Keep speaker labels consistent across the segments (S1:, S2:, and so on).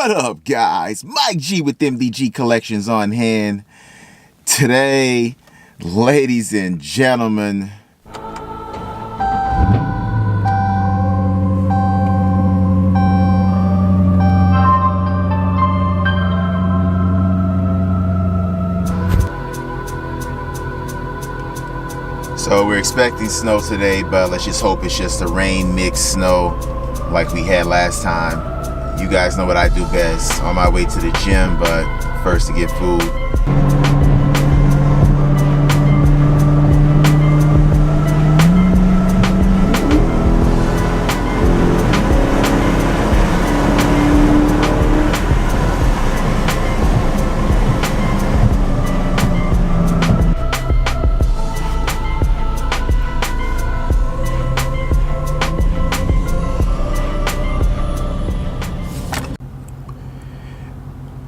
S1: What up, guys? Mike G with MDG Collections on hand. Today, ladies and gentlemen, so we're expecting snow today, but let's just hope it's just a rain mixed snow like we had last time. You guys know what I do best. On my way to the gym, but first to get food.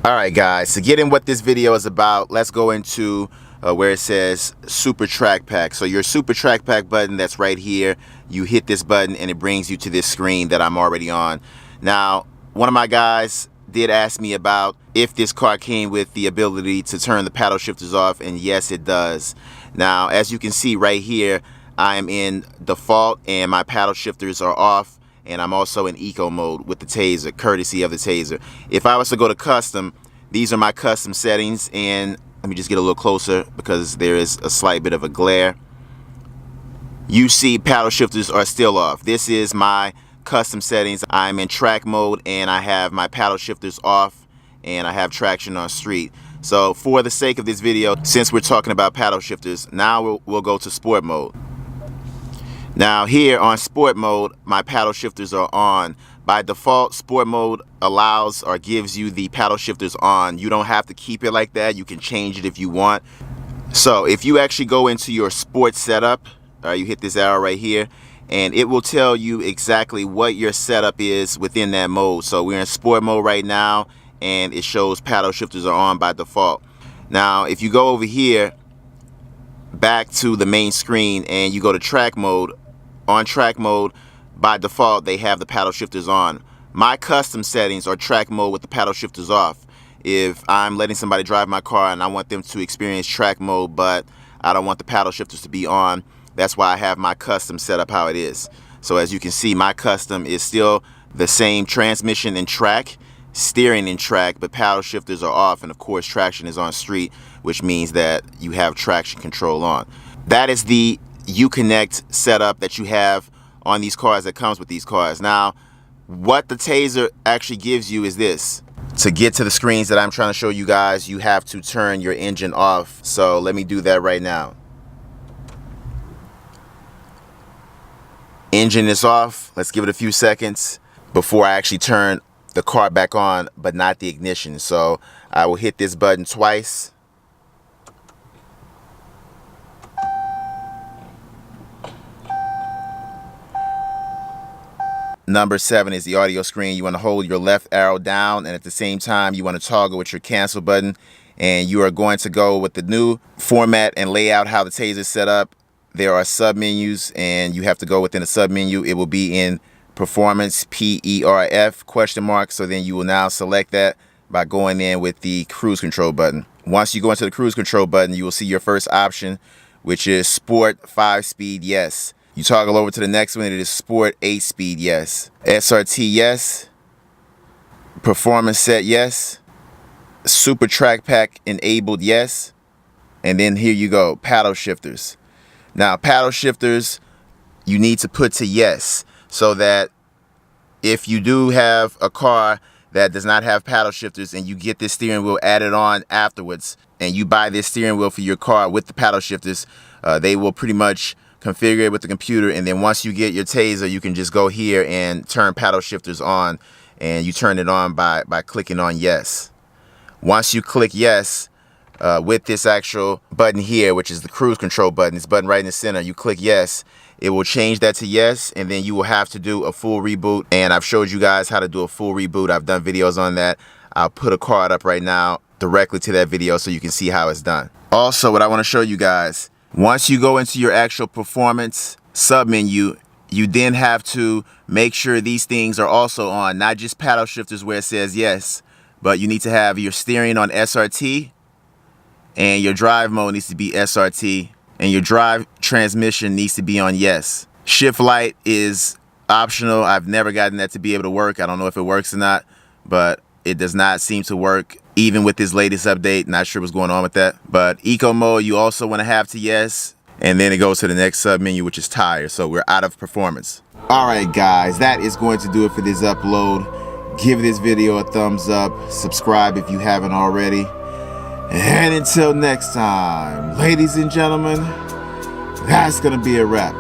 S1: Alright guys, to get in what this video is about, let's go into where it says Super Track Pack. So your Super Track Pack button that's right here, you hit this button and it brings you to this screen that I'm already on. Now, one of my guys did ask me about if this car came with the ability to turn the paddle shifters off, and yes it does. Now, as you can see right here, I am in default and my paddle shifters are off. And I'm also in eco mode with the Taser, courtesy of the Taser. If I was to go to custom, these are my custom settings, and let me just get a little closer because there is a slight bit of a glare. You see paddle shifters are still off. This is my custom settings. I'm in track mode and I have my paddle shifters off and I have traction on street. So for the sake of this video, since we're talking about paddle shifters, now we'll go to sport mode. Now here on sport mode, my paddle shifters are on. By default, sport mode allows or gives you the paddle shifters on. You don't have to keep it like that. You can change it if you want. So if you actually go into your sport setup, you hit this arrow right here, and it will tell you exactly what your setup is within that mode. So we're in sport mode right now, and it shows paddle shifters are on by default. Now if you go over here, back to the main screen, and you go to track mode, on track mode, by default, they have the paddle shifters on. My custom settings are track mode with the paddle shifters off. If I'm letting somebody drive my car and I want them to experience track mode, but I don't want the paddle shifters to be on, that's why I have my custom set up how it is. So as you can see, my custom is still the same transmission and track, steering and track, but paddle shifters are off, and of course traction is on street, which means that you have traction control on. That is the Uconnect setup that you have on these cars that comes with these cars. Now, what the Taser actually gives you is this. To get to the screens that I'm trying to show you guys, you have to turn your engine off. So let me do that right now. Engine is off. Let's give it a few seconds before I actually turn the car back on, but not the ignition. So I will hit this button twice. Number 7 is the audio screen. You want to hold your left arrow down, and at the same time you want to toggle with your cancel button, and you are going to go with the new format and layout how the Taser is set up. There are submenus, and you have to go within a submenu. It will be in performance, PERF question mark. So then you will now select that by going in with the cruise control button. Once you go into the cruise control button, you will see your first option, which is sport 5-speed yes. You toggle over to the next one, it is sport 8-speed yes. SRT yes. Performance set yes. Super Track Pack enabled yes. And then here you go, paddle shifters. Now paddle shifters you need to put to yes, so that if you do have a car that does not have paddle shifters and you get this steering wheel added on afterwards, and you buy this steering wheel for your car with the paddle shifters, they will pretty much configure it with the computer, and then once you get your Taser, you can just go here and turn paddle shifters on, and you turn it on by clicking on yes. Once you click yes, with this actual button here, which is the cruise control button, this button right in the center, you click yes, it will change that to yes, and then you will have to do a full reboot, and I've showed you guys how to do a full reboot. I've done videos on that. I'll put a card up right now directly to that video so you can see how it's done. Also, what I want to show you guys, once you go into your actual performance submenu, you then have to make sure these things are also on, not just paddle shifters where it says yes, but you need to have your steering on SRT, and your drive mode needs to be SRT, and your drive transmission needs to be on yes. Shift light is optional. I've never gotten that to be able to work. I don't know if it works or not, but it does not seem to work even with this latest update. Not sure what's going on with that. But eco mode you also want to have to yes, and then it goes to the next sub menu, which is tire. So we're out of performance. Alright guys, that is going to do it for this upload. Give this video a thumbs up, subscribe if you haven't already, and until next time, ladies and gentlemen, that's gonna be a wrap.